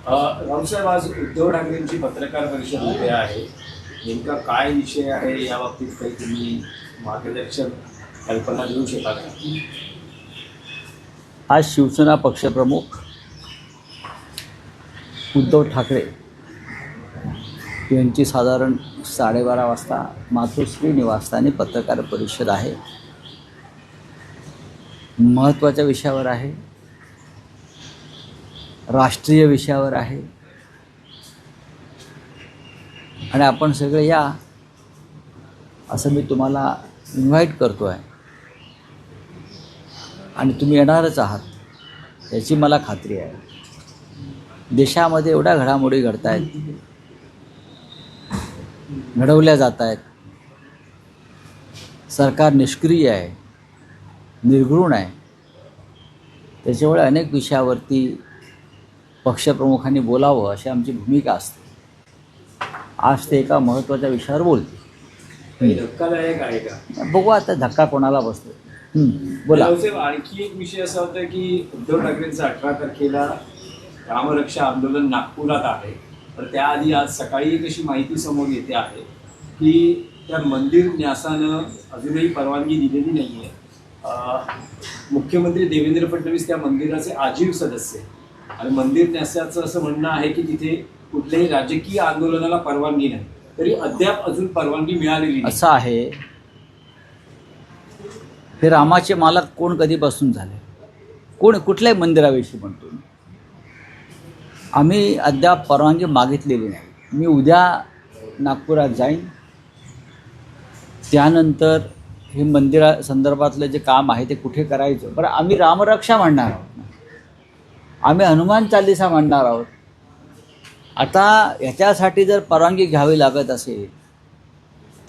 रावसाहेब, आज उद्धव ठाकरेंची पत्रकार परिषद उद्या आहे. नेमका काय विषय आहे या बाबतीत काही तुम्ही मार्गदर्शन कल्पना देऊ शकाल का? आज शिवसेना पक्षप्रमुख उद्धव ठाकरे यांची साधारण 12:30 वाजता मातोश्री निवासस्थानी पत्रकार परिषद आहे. महत्त्वाच्या विषयावर आहे, राष्ट्रीय विषयावर आहे आणि आपण सगळे या असं मी तुम्हाला इन्व्हाइट करतो आहे आणि तुम्ही येणारच आहात याची मला खात्री आहे. देशामध्ये एवढ्या घडामोडी घडत आहेत, घडवल्या जात आहेत. सरकार निष्क्रिय आहे, निर्घृण आहे. त्याच्यामुळे अनेक विषयावरती पक्षप्रमुखांनी बोलावं अशी आमची भूमिका असते. आज ते एका महत्त्वाच्या विषयावर बोलते. काही धक्कादायक आहे का? बघू आता धक्का कोणाला बसतो. बोला. रावसाहेब, आणखी एक विषय असा होता की उद्धव ठाकरेंचं 18 तारखेला रामरक्षा आंदोलन नागपुरात आहे. तर त्याआधी आज सकाळी एक अशी माहिती समोर येते आहे की त्या मंदिर न्यासानं अजूनही परवानगी दिलेली नाही आहे. मुख्यमंत्री देवेंद्र फडणवीस त्या मंदिराचे आजीव सदस्य आणि मंदिर न्यासाचं असं म्हणणं आहे की तिथे कुठल्याही राजकीय आंदोलनाला परवानगी नाही, तरी अद्याप अजून परवानगी मिळालेली नाही. असं आहे, हे रामाचे मालक कोण कधीपासून झाले? कोण कुठल्याही मंदिराविषयी म्हणतो? आम्ही अद्याप परवानगी मागितलेली नाही. मी उद्या नागपुरात जाईन, त्यानंतर हे मंदिरा संदर्भातलं जे काम आहे ते कुठे करायचं. बरं, आम्ही रामरक्षा म्हणणार आहोत, आम्ही हनुमान चालीसा म्हणणार आहोत. आता ह्याच्यासाठी जर परवानगी घ्यावी लागत असेल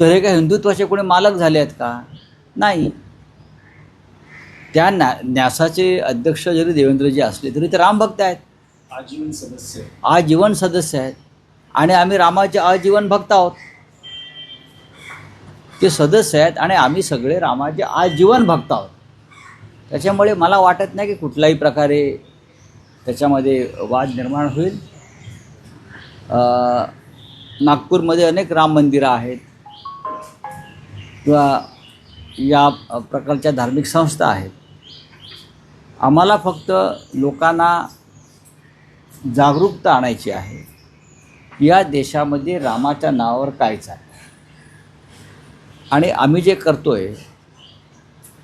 तर हे काय हिंदुत्वाचे कोणी मालक झाले आहेत का? नाही. त्या न्यासाचे अध्यक्ष जरी देवेंद्रजी असले तरी ते रामभक्त आहेत, आजीवन सदस्य आहेत आणि आम्ही रामाचे आजीवन भक्त आहोत. ते सदस्य आहेत आणि आम्ही सगळे रामाचे आजीवन भक्त आहोत. त्याच्यामुळे मला वाटत नाही की कुठल्याही प्रकारे त्याच्यामध्ये वाद निर्माण होईल. नागपूरमध्ये अनेक राम मंदिरं आहेत किंवा या प्रकारच्या धार्मिक संस्था आहेत. आम्हाला फक्त लोकांना जागरूकता आणायची आहे. या देशामध्ये रामाच्या नावावर काय चाललं आणि आम्ही जे करतो आहे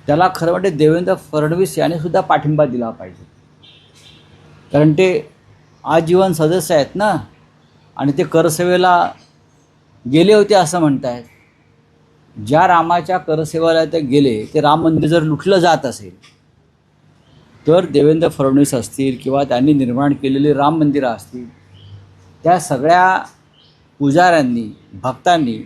त्याला खरं म्हणजे देवेंद्र फडणवीस यांनी सुद्धा पाठिंबा दिला पाहिजे. कारण ते आजीवन सदस्य आहेत ना आणि ते करसेवेला गेले होते असं म्हणत आहेत. ज्या रामाच्या करसेवेला ते गेले ते राम मंदिर जर लुटलं जात असेल तर देवेंद्र फडणवीस असतील किंवा त्यांनी निर्माण केलेली राम मंदिरं असतील, त्या सगळ्या पुजाऱ्यांनी भक्तांनी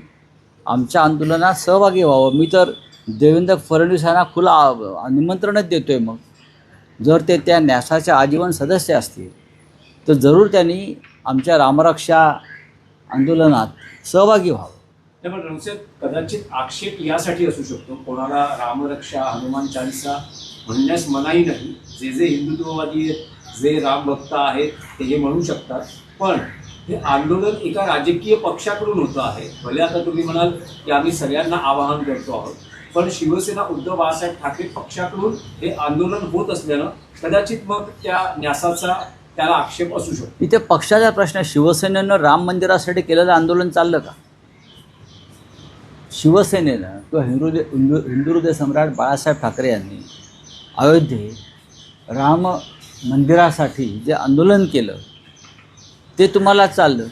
आमच्या आंदोलनात सहभागी व्हावं. मी तर देवेंद्र फडणवीस यांना खुला निमंत्रणच देतो आहे. मग जर ते त्या न्यासाच्या आजीवन सदस्य असतील तर जरूर त्यांनी आमच्या रामरक्षा आंदोलनात सहभागी व्हावं. त्यामुळे रावसाहेब, कदाचित आक्षेप यासाठी असू शकतो, कोणाला रामरक्षा हनुमान चालीसा म्हणण्यास मनाई नाही. जे जे हिंदुत्ववादी आहेत, जे रामभक्त आहेत ते हे म्हणू शकतात, पण हे आंदोलन एका राजकीय पक्षाकडून होतं आहे. भले आता तुम्ही म्हणाल की आम्ही सगळ्यांना आवाहन करतो आहोत, पण शिवसेना उद्धव बाळासाहेब ठाकरे पक्षाकडून हे आंदोलन होत असल्यानं कदाचित मग त्या न्यासाचा त्याला आक्षेप असू शकतो. इथे पक्षाचा प्रश्न आहे. शिवसेनेनं राम मंदिरासाठी केलेलं आंदोलन चाललं का? शिवसेनेनं किंवा हिंदुहृदय सम्राट बाळासाहेब ठाकरे यांनी अयोध्येत राम मंदिरासाठी जे आंदोलन केलं ते तुम्हाला चाललं.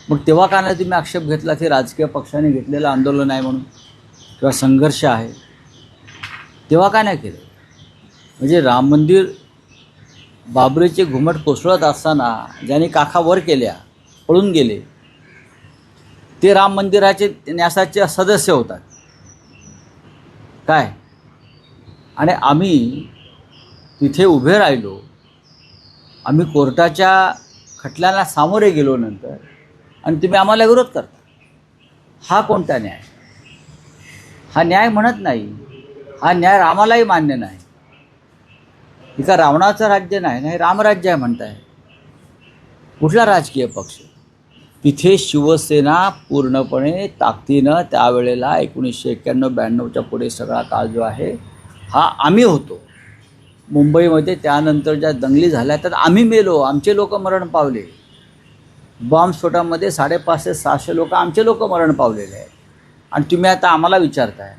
मग तेव्हा का नाही तुम्ही आक्षेप घेतला ते राजकीय पक्षाने घेतलेलं आंदोलन आहे म्हणून किंवा संघर्ष आहे? तेव्हा का नाही केलं? म्हणजे राम मंदिर बाबरीचे घुमट कोसळत असताना ज्यांनी काखा वर केल्या, पळून गेले, ते राम मंदिराचे न्यासाचे सदस्य होतात काय? आणि आम्ही तिथे उभे राहिलो, आम्ही कोर्टाच्या खटल्याला सामोरे गेलो नंतर, आणि तुम्ही आम्हाला विरोध करता. हा कोणता न्याय? हा न्याय म्हणत नाही. हा न्याय रामालाही मान्य नाही. हे का रावणाचं राज्य नाही, नाही रामराज्य आहे म्हणताय. कुठला राजकीय पक्ष? तिथे शिवसेना पूर्णपणे ताकदीनं त्यावेळेला 1991-92च्या पुढे सगळा काळ जो आहे हा आम्ही होतो. मुंबईमध्ये त्यानंतर ज्या दंगली झाल्या त्यात आम्ही मेलो, आमचे लोक मरण पावले. बॉम्बस्फोटामध्ये 550-600 लोक आमचे लोक मरण पावलेले आहेत. आणि तुम्ही आता आम्हाला विचारताय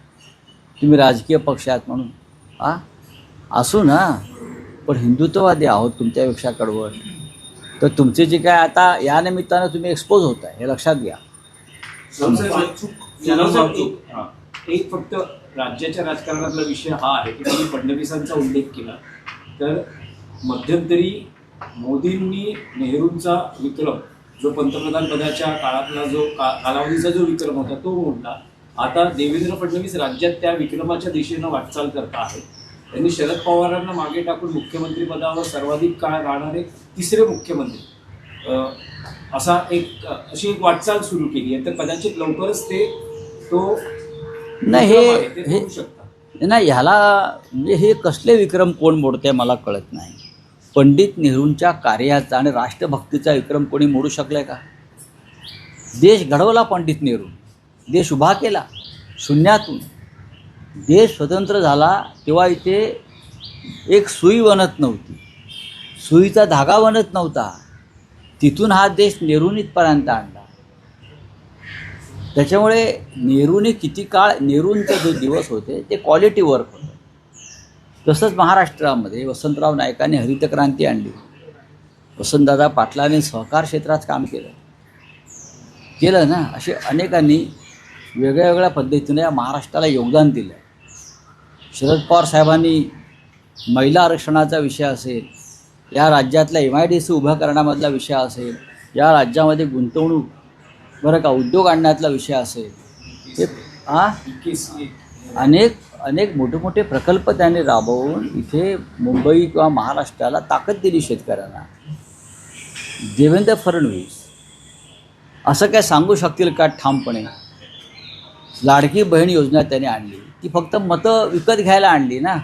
तुम्ही राजकीय पक्ष आहात म्हणून. असू ना, पण हिंदुत्ववादी आहोत तुमच्यापेक्षा कडवट. तर तुमचे जे काय आता या निमित्तानं तुम्ही एक्सपोज होत आहे हे लक्षात घ्या. एक फक्त राज्याच्या राजकारणातला विषय हा आहे की तुम्ही फडणवीसांचा उल्लेख केला तर मध्यंतरी मोदींनी नेहरूंचा विक्रम जो पंतप्रधान पदाच्या काळातला जो कालावधीचा जो विक्रम होता तो मोडला. आता देवेंद्र फडणवीस राज्यात त्या विक्रमाच्या दिशेनं वाटचाल करत आहेत. त्यांनी शरद पवारांना मागे टाकून मुख्यमंत्री पदावर सर्वाधिक काळ राहणारे तिसरे मुख्यमंत्री अशी एक वाटचाल सुरू केली आहे. तर कदाचित लवकरच तो नाही ते होऊ शकतात. नाही ह्याला म्हणजे हे कसले विक्रम कोण मोडते मला कळत नाही. पंडित नेहरूंच्या कार्याचा आणि राष्ट्रभक्तीचा विक्रम कोणी मोडू शकलाय का? देश घडवला पंडित नेहरू, देश उभा केला शून्यातून. देश स्वतंत्र झाला तेव्हा इथे एक सुई बनत नव्हती, सुईचा धागा बनत नव्हता. तिथून हा देश नेहरूंनी इथपर्यंत आणला. त्याच्यामुळे नेहरूने किती काळ नेहरूंचे जे दिवस होते ते क्वालिटी वर्क होतं. तसंच महाराष्ट्रामध्ये वसंतराव नाईकांनी हरित क्रांती आणली. वसंतदादा पाटलांनी सहकार क्षेत्रात काम केलं ना. असे अनेकांनी वेगळ्या वेगळ्या पद्धतीने या महाराष्ट्राला योगदान दिलं. शरद पवार साहेबांनी महिला आरक्षणाचा विषय असेल, या राज्यातल्या MIDC उभा करण्यामधला विषय असेल, या राज्यामध्ये गुंतवणूक उद्योग आणण्यातला विषय असेल, हे अनेक मोठे मोठे प्रकल्प त्यांनी राबवून इथे मुंबई किंवा महाराष्ट्राला ताकद दिली शेतकऱ्यांना. देवेंद्र फडणवीस असं काय सांगू शकतील का ठामपणे? लाडकी बहीण योजना त्यांनी आणली, ती फक्त मतं विकत घ्यायला आणली ना.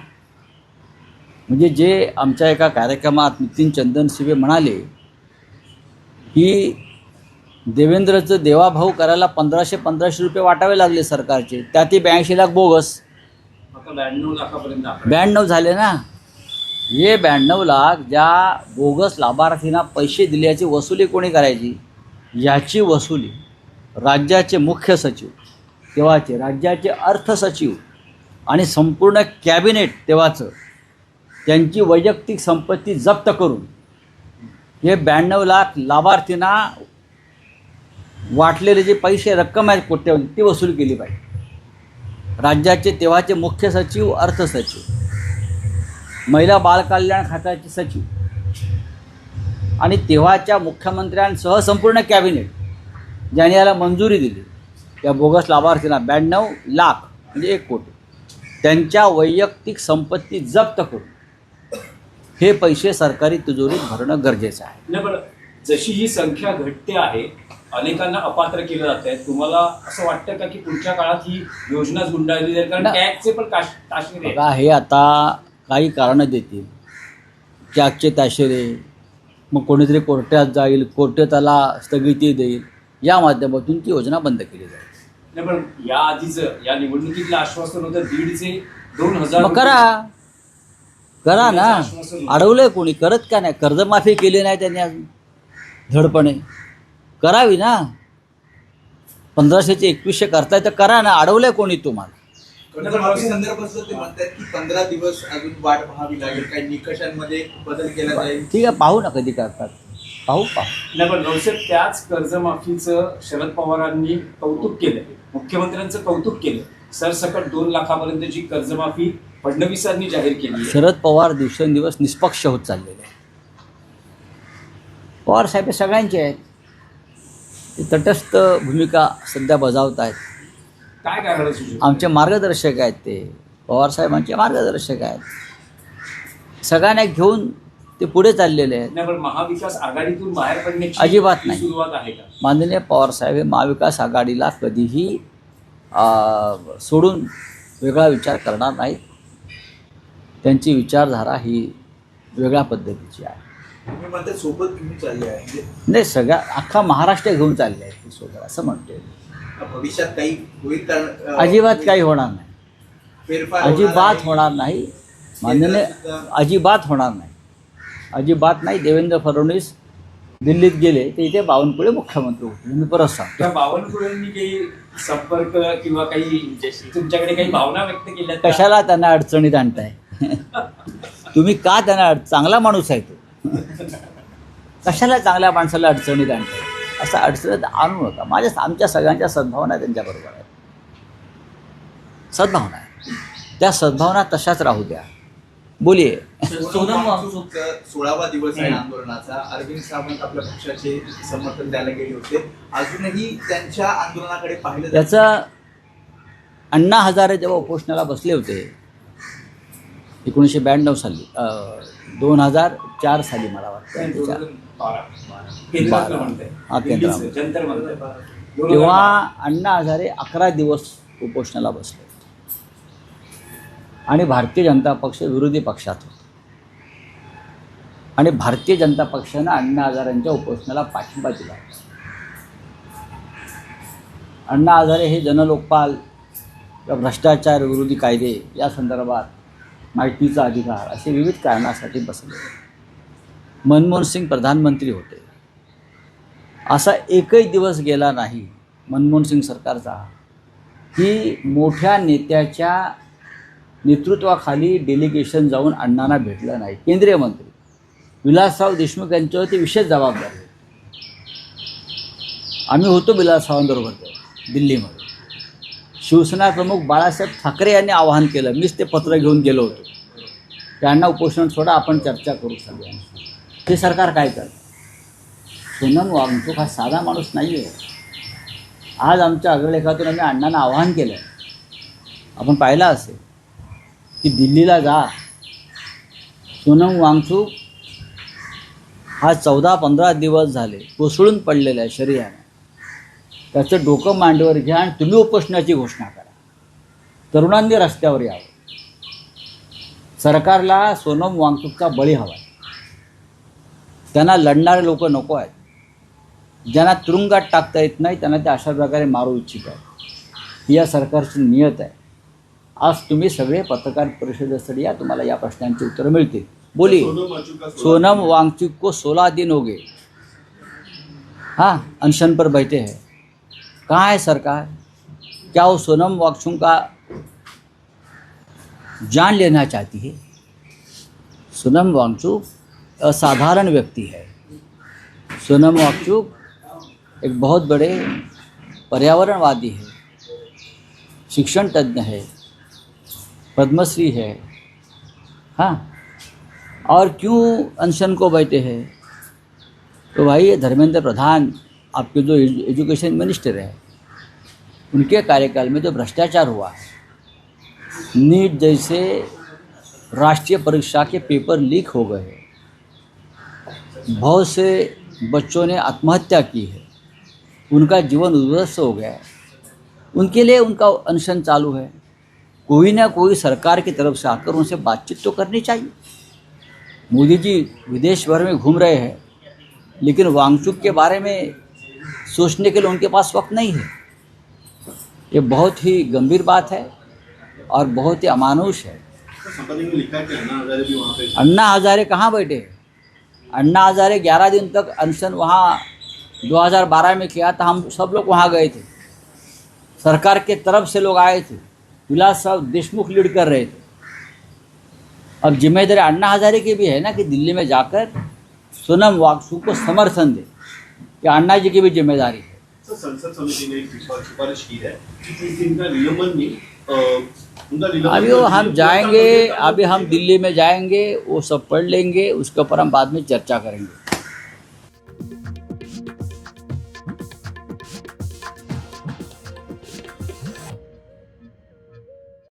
म्हणजे जे आमच्या एका कार्यक्रमात नितीन चंदनशिवे म्हणाले की देवेंद्रचं देवाभाऊ करायला 1500 रुपये वाटावे लागले सरकारचे, त्यात 82 लाख बोगस. 92 झाले ना. हे 92 लाख ज्या बोगस लाभार्थींना पैसे दिल्याची वसुली कोणी करायची? याची वसुली राज्याचे मुख्य सचिव तेव्हाचे, राज्याचे अर्थ सचिव आणि संपूर्ण कॅबिनेट तेव्हाचं, त्यांची वैयक्तिक संपत्ती जप्त करून हे 92 लाख लाभार्थींना वाटलेले जे पैसे रक्कम आहे कोट्यावधी ती वसूल केली पाहिजे. राज्याचे तेव्हाचे मुख्य सचिव, अर्थ सचिव, महिला बालकल्याण खात्याचे सचिव आणि तेव्हाच्या मुख्यमंत्र्यांसह संपूर्ण कॅबिनेट ज्याने याला मंजुरी दिली त्या बोगस लाभार्थींना 92 लाख म्हणजे 1 कोटी त्यांच्या वैयक्तिक संपत्ती जप्त करून हे पैसे सरकारी तिजोरीत भरणं गरजेचं आहे. नाही, पण जशी ही संख्या घटते आहे, अनेकांना अपात्र केलं जात आहे, तुम्हाला असं वाटतं का की पुढच्या काळात ही योजना गुंडाळली जाईल? कारण टॅक्सचे पण ताशेरे बघा, हे आता काही कारणं देतील, टॅक्सचे ताशेरे, मग कोणीतरी कोर्टात जाईल, कोर्ट त्याला स्थगिती देईल, या माध्यमातून ती योजना बंद केली जाईल. नाही, पण या आधीचं या निवडणुकीतलं आश्वासन होतं 1,500 ते 2,000. मग करा ना. अडवलंय कोणी? करत का नाही? कर्जमाफी केली नाही त्यांनी अजून धडपणे. करावी ना. 1500चे 2100 करताय तर करा ना. अडवलंय कोणी तुम्हाला? संदर्भात ते म्हणतात की 15 दिवस अजून वाट पाहावी लागेल, काही निकषांमध्ये बदल केला जाईल. ठीक आहे, पाहू ना कधी करतात. पाहू. नाही, पण नवसेत त्याच कर्जमाफीचं शरद पवारांनी कौतुक केलं, मुख्यमंत्र्यांचं कौतुक केलं. सरसकट 2 लाखापर्यंतची कर्जमाफी फडणवीसांनी जाहीर केली. शरद पवार दिवसेंदिवस निष्पक्ष होत चाललेले आहेत. पवार साहेब सगळ्यांचे आहेत, ते तटस्थ भूमिका सध्या बजावत आहेत. काय कारण आमचे मार्गदर्शक आहेत, ते पवार साहेबांचे मार्गदर्शक आहेत. सगळ्यांना घेऊन ते पुढे चाललेले आहेत. नाही, पण महाविकास आघाडीतून बाहेर पडण्याची अजिबात नाही सुरुवात आहे का? माननीय पवार साहेब हे महाविकास आघाडीला कधीही सोडून वेगळा विचार करणार नाहीत. त्यांची विचारधारा ही वेगळ्या पद्धतीची आहे. तुम्ही म्हणते सोबत घेऊन चालले आहे म्हणजे नाही, सगळ्या अख्खा महाराष्ट्र घेऊन चालले आहे सोबत असं म्हणते. भविष्यात काही होईल तर अजिबात काही होणार नाही, फेरफार अजिबात आहे. होणार नाही माननीय, अजिबात होणार नाही, अजिबात नाही. देवेंद्र फडणवीस दिल्लीत गेले ते इथे बावनकुळे मुख्यमंत्री होते. मी परत सांगतो, त्या बावनकुळेंनी काही संपर्क किंवा काही तुमच्याकडे काही भावना व्यक्त केल्या का? कशाला त्यांना अडचणीत आणताय? तुम्ही का त्यांना चांगला माणूस आहे तो, कशाला चांगल्या माणसाला अडचणीत आणताय? असं अडचणीत आणू नका. आमच्या सगळ्यांच्या सद्भावना त्यांच्याबरोबर आहेत, सद्भावना आहे, त्या सद्भावना तशाच राहू द्या. बोलिये. सोनम वांगचूक 16वा दिवस आहे आंदोलनाचा. अरविंद सावंत आपल्या पक्षाचे समर्थन द्यायला गेले होते. अजूनही त्यांच्या आंदोलनाकडे पाहिलं जातं. त्याचा अण्णा हजारे जेव्हा उपोषणाला बसले होते 1992 साली, 2004 साली मला वाटतं, 2012. केंद्रातलं म्हणताय. हा, केंद्रामध्ये. दिल्लीचं, जंतर मंतर. तेव्हा अण्णा हजारे 11 दिवस उपोषणाला बसले आणि भारतीय जनता पक्ष विरोधी पक्षात होता आणि भारतीय जनता पक्षानं अण्णा हजारेंच्या उपोषणाला पाठिंबा दिला होता. अण्णा हजारे हे जनलोकपाल किंवा भ्रष्टाचार विरोधी कायदे या संदर्भात माहितीचा अधिकार असे विविध कारणासाठी बसले. मनमोहन सिंग प्रधानमंत्री होते. असा एकही दिवस गेला नाही मनमोहन सिंग सरकारचा की मोठ्या नेत्याच्या नेतृत्वाखाली डेलिगेशन जाऊन अण्णांना भेटलं नाही. केंद्रीय मंत्री विलासराव देशमुख यांच्यावरती विशेष जबाबदारी होती. आम्ही होतो विलासरावांबरोबर तेव्हा दिल्लीमध्ये. शिवसेना प्रमुख बाळासाहेब ठाकरे यांनी आवाहन केलं, मीच ते पत्र घेऊन गेलो होतो, त्यांना उपोषण सोडा, आपण चर्चा करू सगळ्यांनी. हे सरकार काय करतं? सोनम वांगचूक हा साधा माणूस नाही आहे. आज आमच्या अग्रलेखातून आम्ही अण्णांना आवाहन केलं, आपण पाहिलं असेल की दिल्लीला जा. सोनम वांगचूक हा 14-15 दिवस झाले कोसळून पडलेला आहे शरीराने. त्याचं डोकं मांडीवर घ्या आणि तुम्ही उपोषणाची घोषणा करा. तरुणांनी रस्त्यावर यावं. सरकारला सोनम वांगचूकचा बळी हवा आहे. त्यांना लढणारे लोक नको आहेत. ज्यांना तुरुंगात टाकता येत नाही त्यांना ते अशा प्रकारे मारू इच्छित आहेत. ही या सरकारची नियत आहे. आज तुम्ही सगळे पत्रकार परिषदेसाठी या, तुम्हाला या प्रश्नांची उत्तरं मिळतील. बोली. सोनम वांगचूक को 16 दिन हो गए, हाँ, अनशन पर बैठे हैं. कहाँ है सरकार? क्या वो सोनम वांगचूक का जान लेना चाहती है? सोनम वांगचूक असाधारण व्यक्ति है. सोनम वांगचूक एक बहुत बड़े पर्यावरणवादी है, शिक्षण तज्ञ है, पद्मश्री है. हाँ, और क्यों अनशन को बैठे हैं? तो भाई ये धर्मेंद्र प्रधान आपके जो एजुकेशन मिनिस्टर है, उनके कार्यकाल में जो भ्रष्टाचार हुआ है, नीट जैसे राष्ट्रीय परीक्षा के पेपर लीक हो गए, बहुत से बच्चों ने आत्महत्या की है, उनका जीवन उद्ध्वस्त हो गया है, उनके लिए उनका अनशन चालू है. कोई ना कोई सरकार की तरफ से आकर उनसे बातचीत तो करनी चाहिए. मोदी जी विदेश भर में घूम रहे हैं, लेकिन वांगचूक के बारे में सोचने के लिए उनके पास वक्त नहीं है. ये बहुत ही गंभीर बात है और बहुत ही अमानुष है. अन्ना हजारे कहाँ बैठे हैं? अन्ना हजारे 11 दिन तक अनशन वहाँ 2012 में किया था. हम सब लोग वहाँ गए थे, सरकार के तरफ से लोग आए थे, विलासराव देशमुख लीड कर रहे थे. अब जिम्मेदारी अन्ना हजारे की भी है ना कि दिल्ली में जाकर सोनम वांगचूक को समर्थन दे. कि अन्ना जी की भी जिम्मेदारी है. संसद समिति ने एक सिफारिश की है कि इनका निलंबन नहीं, उनका निलंबन अभी वो हम जाएंगे, अभी हम दिल्ली में जाएंगे, वो सब पढ़ लेंगे, उसके ऊपर हम बाद में चर्चा करेंगे.